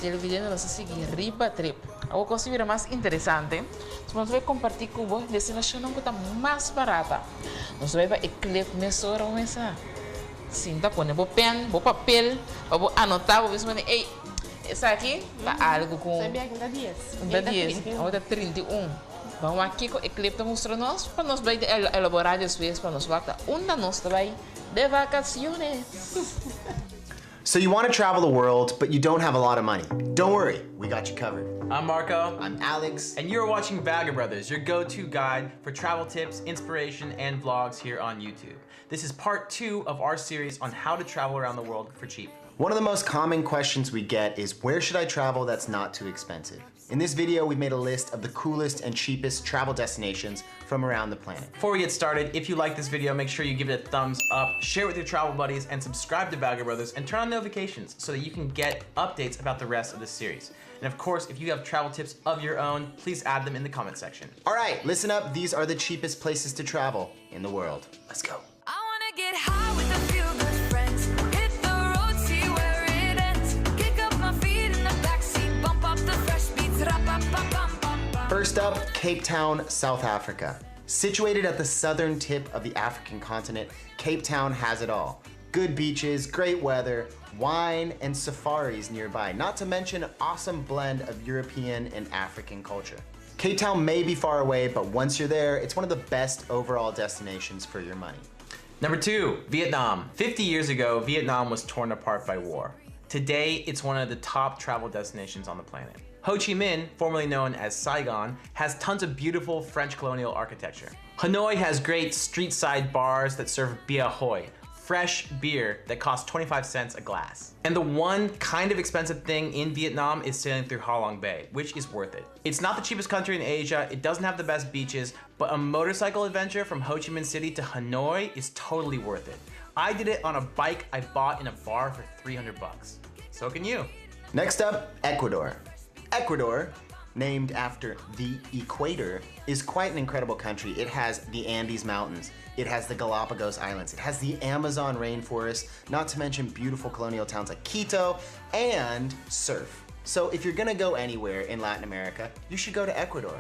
aquele vídeo nós seguir riba trip. A coisa vira mais interessante. Nós vamos compartilhar com você destinação que está mais barata. Nós vamos ver que começou a começar. Sim, tá pondo o pen, o papel, vou anotar, vou ver se ei, essa aqui tá algo com. Sabia que dá 10. Dá 10, a outra 31. Vamos aqui com o Eclipse mostrar nós para nós vai elaborar depois para nós voltar. Uma nós vai de vacaciones. So you want to travel the world, but you don't have a lot of money. Don't worry, we got you covered. I'm Marco. I'm Alex. And you're watching Vagabrothers, your go-to guide for travel tips, inspiration, and vlogs here on YouTube. This is part 2 of our series on how to travel around the world for cheap. One of the most common questions we get is, where should I travel that's not too expensive? In this video, we made a list of the coolest and cheapest travel destinations from around the planet. Before we get started, if you like this video, make sure you give it a thumbs up, share it with your travel buddies, and subscribe to Vagabrothers, and turn on notifications so that you can get updates about the rest of this series. And of course, if you have travel tips of your own, please add them in the comment section. All right, listen up. These are the cheapest places to travel in the world. Let's go. I wanna get high with a few good friends. Hit the road, see where it ends. Kick up my feet in the backseat, bump up the fresh beats. First up, Cape Town, South Africa. Situated at the southern tip of the African continent, Cape Town has it all. Good beaches, great weather, wine, and safaris nearby, not to mention an awesome blend of European and African culture. Cape Town may be far away, but once you're there, it's one of the best overall destinations for your money. Number 2, Vietnam. 50 years ago, Vietnam was torn apart by war. Today, it's one of the top travel destinations on the planet. Ho Chi Minh, formerly known as Saigon, has tons of beautiful French colonial architecture. Hanoi has great street-side bars that serve bia hoi, fresh beer that costs 25 cents a glass. And the one kind of expensive thing in Vietnam is sailing through Ha Long Bay, which is worth it. It's not the cheapest country in Asia, it doesn't have the best beaches, but a motorcycle adventure from Ho Chi Minh City to Hanoi is totally worth it. I did it on a bike I bought in a bar for 300 bucks. So can you. Next up, Ecuador. Ecuador, named after the equator, is quite an incredible country. It has the Andes Mountains, it has the Galapagos Islands, it has the Amazon rainforest, not to mention beautiful colonial towns like Quito, and surf. So if you're gonna go anywhere in Latin America, you should go to Ecuador.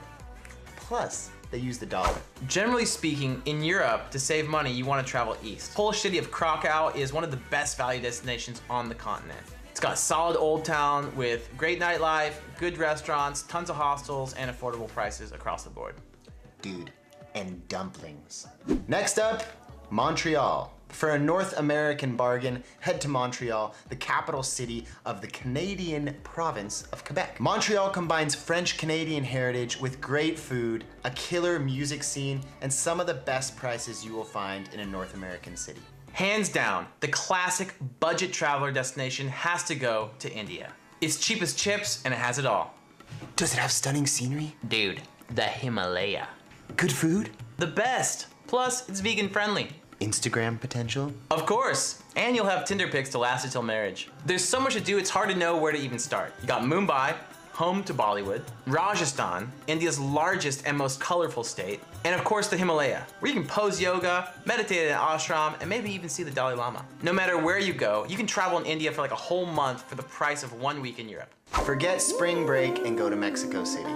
Plus, they use the dollar. Generally speaking, in Europe, to save money, you want to travel east. Polish city of Krakow is one of the best value destinations on the continent. It's got a solid old town with great nightlife, good restaurants, tons of hostels, and affordable prices across the board. Dude, and dumplings. Next up, Montreal. For a North American bargain, head to Montreal, the capital city of the Canadian province of Quebec. Montreal combines French-Canadian heritage with great food, a killer music scene, and some of the best prices you will find in a North American city. Hands down, the classic budget traveler destination has to go to India. It's cheap as chips and it has it all. Does it have stunning scenery? Dude, the Himalaya. Good food? The best. Plus, it's vegan friendly. Instagram potential? Of course, and you'll have Tinder pics to last until marriage. There's so much to do, it's hard to know where to even start. You got Mumbai, home to Bollywood, Rajasthan, India's largest and most colorful state, and of course the Himalaya, where you can pose yoga, meditate in an ashram, and maybe even see the Dalai Lama. No matter where you go, you can travel in India for like a whole month for the price of 1 week in Europe. Forget spring break and go to Mexico City.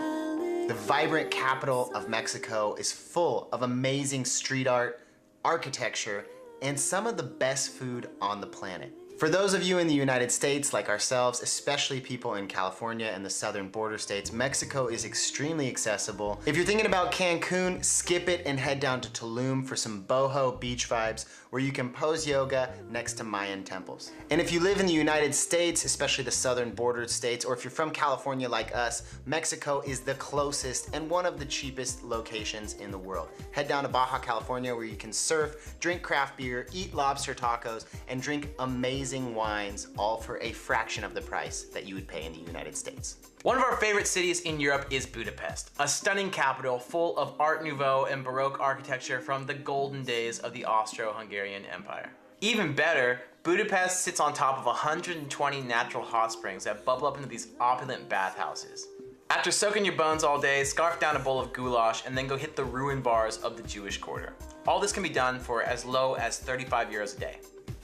The vibrant capital of Mexico is full of amazing street art, architecture, and some of the best food on the planet. For those of you in the United States, like ourselves, especially people in California and the southern border states, Mexico is extremely accessible. If you're thinking about Cancun, skip it and head down to Tulum for some boho beach vibes where you can pose yoga next to Mayan temples. And if you live in the United States, especially the southern border states, or if you're from California like us, Mexico is the closest and one of the cheapest locations in the world. Head down to Baja California where you can surf, drink craft beer, eat lobster tacos, and drink amazing wines, all for a fraction of the price that you would pay in the United States. One of our favorite cities in Europe is Budapest, a stunning capital full of Art Nouveau and Baroque architecture from the golden days of the Austro-Hungarian Empire. Even better, Budapest sits on top of 120 natural hot springs that bubble up into these opulent bathhouses. After soaking your bones all day, scarf down a bowl of goulash and then go hit the ruined bars of the Jewish Quarter. All this can be done for as low as 35 euros a day.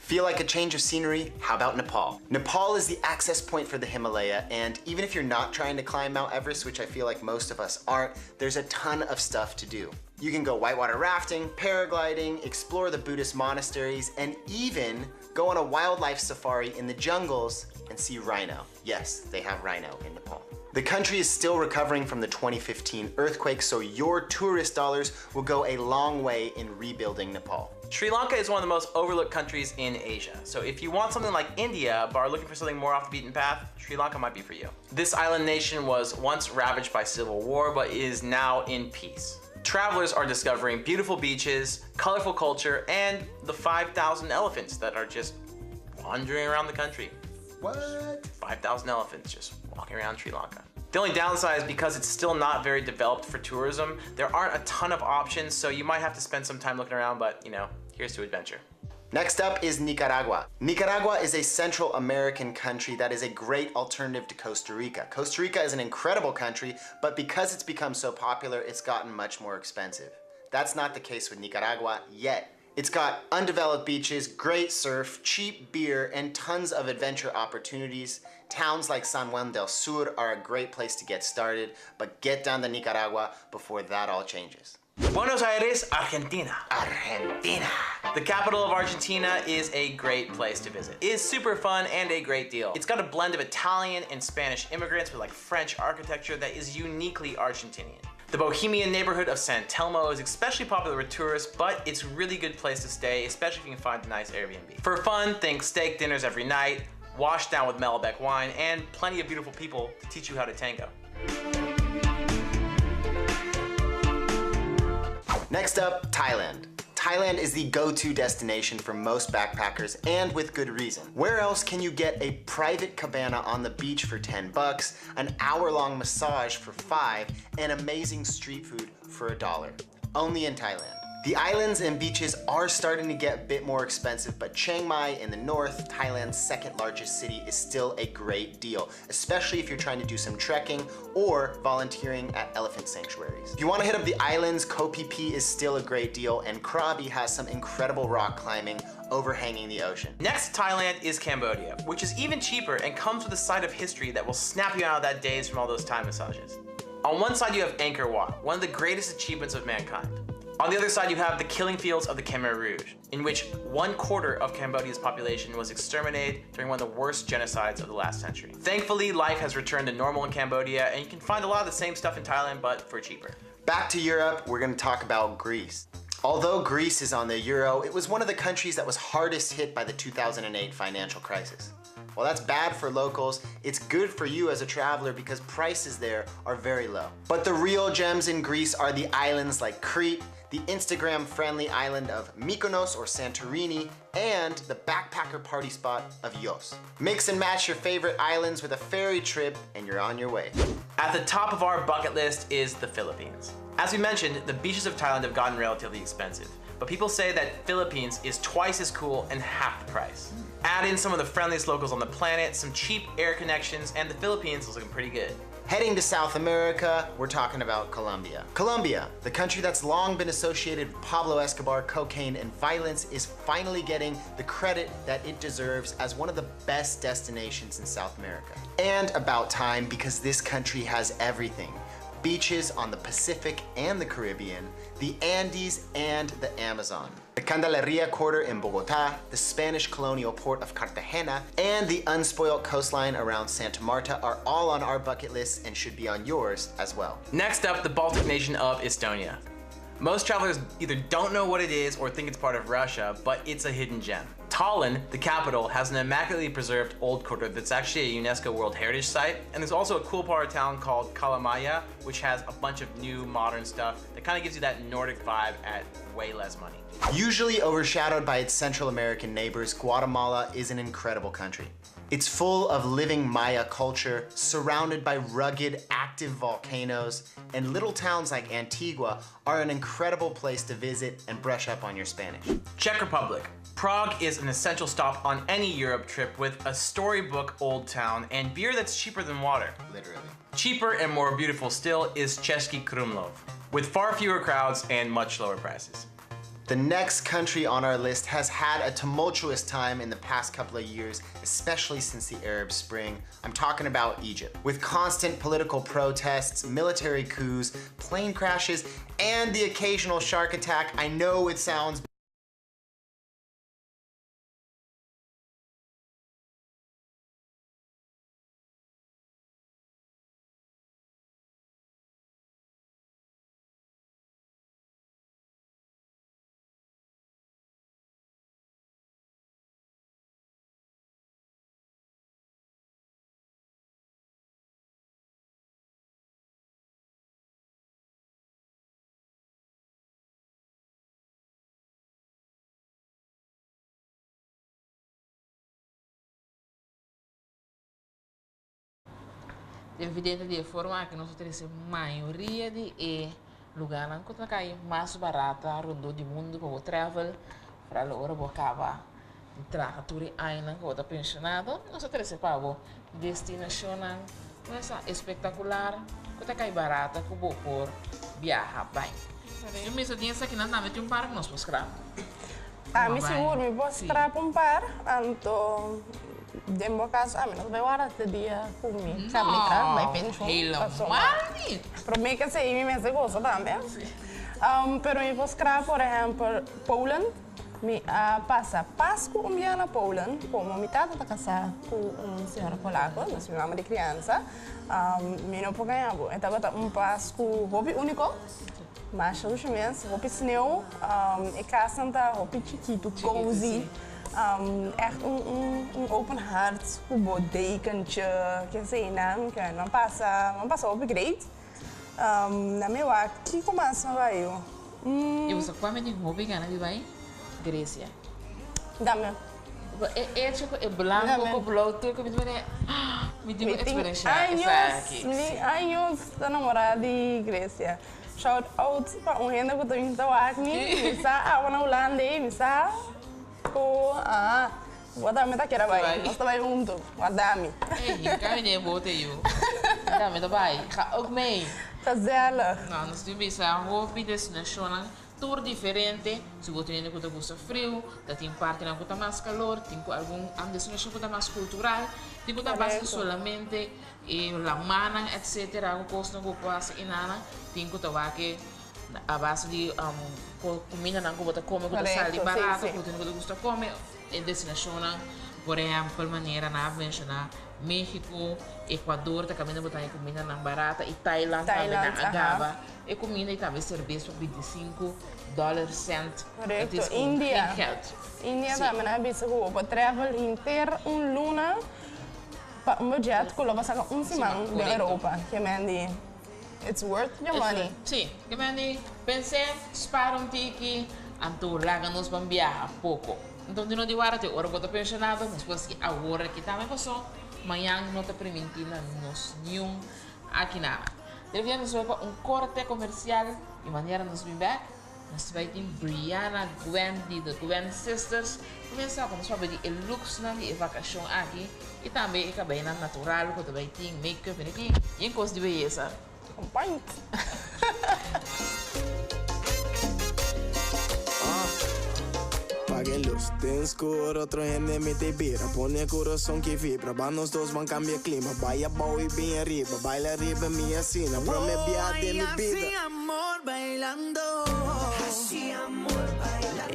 Feel like a change of scenery? How about Nepal? Nepal is the access point for the Himalaya, and even if you're not trying to climb Mount Everest, which I feel like most of us aren't, there's a ton of stuff to do. You can go whitewater rafting, paragliding, explore the Buddhist monasteries, and even go on a wildlife safari in the jungles and see rhino. Yes, they have rhino in Nepal. The country is still recovering from the 2015 earthquake, so your tourist dollars will go a long way in rebuilding Nepal. Sri Lanka is one of the most overlooked countries in Asia. So if you want something like India, but are looking for something more off the beaten path, Sri Lanka might be for you. This island nation was once ravaged by civil war, but is now in peace. Travelers are discovering beautiful beaches, colorful culture, and the 5,000 elephants that are just wandering around the country. What? 5,000 elephants just walking around Sri Lanka. The only downside is because it's still not very developed for tourism, there aren't a ton of options, so you might have to spend some time looking around, but you know, here's to adventure. Next up is Nicaragua. Nicaragua is a Central American country that is a great alternative to Costa Rica. Costa Rica is an incredible country, but because it's become so popular, it's gotten much more expensive. That's not the case with Nicaragua yet. It's got undeveloped beaches, great surf, cheap beer, and tons of adventure opportunities. Towns like San Juan del Sur are a great place to get started, but get down to Nicaragua before that all changes. Buenos Aires, Argentina. Argentina. The capital of Argentina is a great place to visit. It is super fun and a great deal. It's got a blend of Italian and Spanish immigrants with like French architecture that is uniquely Argentinian. The bohemian neighborhood of San Telmo is especially popular with tourists, but it's a really good place to stay, especially if you can find a nice Airbnb. For fun, think steak dinners every night, washed down with Malbec wine, and plenty of beautiful people to teach you how to tango. Next up, Thailand. Thailand is the go-to destination for most backpackers, and with good reason. Where else can you get a private cabana on the beach for 10 bucks, an hour-long massage for $5, and amazing street food for $1? Only in Thailand. The islands and beaches are starting to get a bit more expensive, but Chiang Mai in the north, Thailand's second largest city, is still a great deal, especially if you're trying to do some trekking or volunteering at elephant sanctuaries. If you want to hit up the islands, Koh Phi Phi is still a great deal, and Krabi has some incredible rock climbing overhanging the ocean. Next to Thailand is Cambodia, which is even cheaper and comes with a side of history that will snap you out of that daze from all those Thai massages. On one side you have Angkor Wat, one of the greatest achievements of mankind. On the other side, you have the killing fields of the Khmer Rouge, in which 1/4 of Cambodia's population was exterminated during one of the worst genocides of the last century. Thankfully, life has returned to normal in Cambodia, and you can find a lot of the same stuff in Thailand, but for cheaper. Back to Europe, we're going to talk about Greece. Although Greece is on the euro, it was one of the countries that was hardest hit by the 2008 financial crisis. While that's bad for locals, it's good for you as a traveler because prices there are very low. But the real gems in Greece are the islands like Crete, the Instagram-friendly island of Mykonos or Santorini, and the backpacker party spot of Ios. Mix and match your favorite islands with a ferry trip and you're on your way. At the top of our bucket list is the Philippines. As we mentioned, the beaches of Thailand have gotten relatively expensive, but people say that Philippines is twice as cool and half the price. Add in some of the friendliest locals on the planet, some cheap air connections, and the Philippines is looking pretty good. Heading to South America, we're talking about Colombia. Colombia, the country that's long been associated with Pablo Escobar, cocaine, and violence, is finally getting the credit that it deserves as one of the best destinations in South America. And about time, because this country has everything. Beaches on the Pacific and the Caribbean, the Andes, and the Amazon. The Candelaria Quarter in Bogota, the Spanish colonial port of Cartagena, and the unspoiled coastline around Santa Marta are all on our bucket list and should be on yours as well. Next up, the Baltic nation of Estonia. Most travelers either don't know what it is or think it's part of Russia, but it's a hidden gem. Tallinn, the capital, has an immaculately preserved old quarter that's actually a UNESCO World Heritage Site, and there's also a cool part of town called Kalamaja, which has a bunch of new modern stuff that kind of gives you that Nordic vibe at way less money. Usually overshadowed by its Central American neighbors, Guatemala is an incredible country. It's full of living Maya culture, surrounded by rugged, active volcanoes, and little towns like Antigua are an incredible place to visit and brush up on your Spanish. Czech Republic. Prague is an essential stop on any Europe trip with a storybook old town and beer that's cheaper than water. Literally. Cheaper and more beautiful still is Český Krumlov, with far fewer crowds and much lower prices. The next country on our list has had a tumultuous time in the past couple of years, especially since the Arab Spring. I'm talking about Egypt. With constant political protests, military coups, plane crashes, and the occasional shark attack, I know it sounds evidente de forma que nós temos a maioria de lugares que está caindo mais barata rondo do mundo para o travel para a hora acaba de trabalhar ainda que está pensionado nós temos para o destinação essa espetacular que está caindo barata que vou por viajar bem eu me disse aqui não também tem parque nós podemos escrever me seguro me posso escrever par então Dembo caso, nós vai hora de dia comigo, sabe, vai pensar. Para mim que sei, me se gosta também. Pero me vou escrever, por exemplo, Poland, me passa Páscoa dia na Poland, como a metade está casada com senhora polaca, nós chamamos de criança, me não pode ganhar, então vai Páscoa hobby único. Mas os meus, hobby sneeuw, e casa está hobby chiquito, cozy. Echt een open hart, een dekentje, que não passa op great. Na meu aqui começa vai eu. E você come de hobby gana de vai? Grécia. Dá-me. É tipo é branco com blue turco me digo experiência essa aqui. Anos da namorada de Grécia. Shout out para gente que também está aqui, misa a na Holanda, misa Wadami tá querendo vai, nós também juntos, Wadami. Ei, caminhei bote eu. Wadami tá vai, ook mee. Gezellig. Não, nós temos a hobby destinação, tour diferente. Se você tem que gosta frio, tem parte que está mais calor, tem algum destinação que está mais cultural, tem que estar base solamente la mana, etc. Algo costa que passa e nada, tem que estar aqui a base de comida não que come com sal e barata, que você gosta comer, e destinação, por exemplo, maneira na mencionar México, Equador, também botar comida não barata, e Tailândia também na agava, e comida e também cerveja por $25 cent. Correto. Índia também na bisa ko para travel inteiro luna para budget ko lo basta semana na Europa, que mandi. It's worth your money. Sim, que mandi pensei, spara ticket, anto laga-nos para viajar pouco. Então, de não hora te hora bota pensionado, depois que agora que também passou, amanhã não está permitindo nos nenhum aqui nada. Devemos para corte comercial e maneira nos vir back. Nós vai ter Brianna Gwen, the Gwen Sisters. Começar com nós vai ver o looks na vacação aqui e também o cabelo natural, que também tem make-up aqui e coisa de beleza. Point. Pague luz, tem escuro, outro gente me te vira. Põe coração que vibra, vai nós dois vão cambiar clima. Vai a boa e bem arriba, baila arriba minha sina. Pra me biar de mi vida. Así amor bailando. Así amor bailando.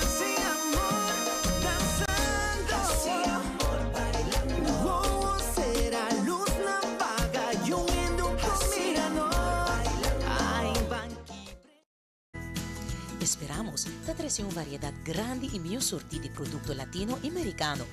Así amor danzando. Así amor bailando. Oh, será luz na vaga y un indo mirando. Ay, banqui. Esperamos te trazer uma variedade grande e meio sortida de produto latino e americano.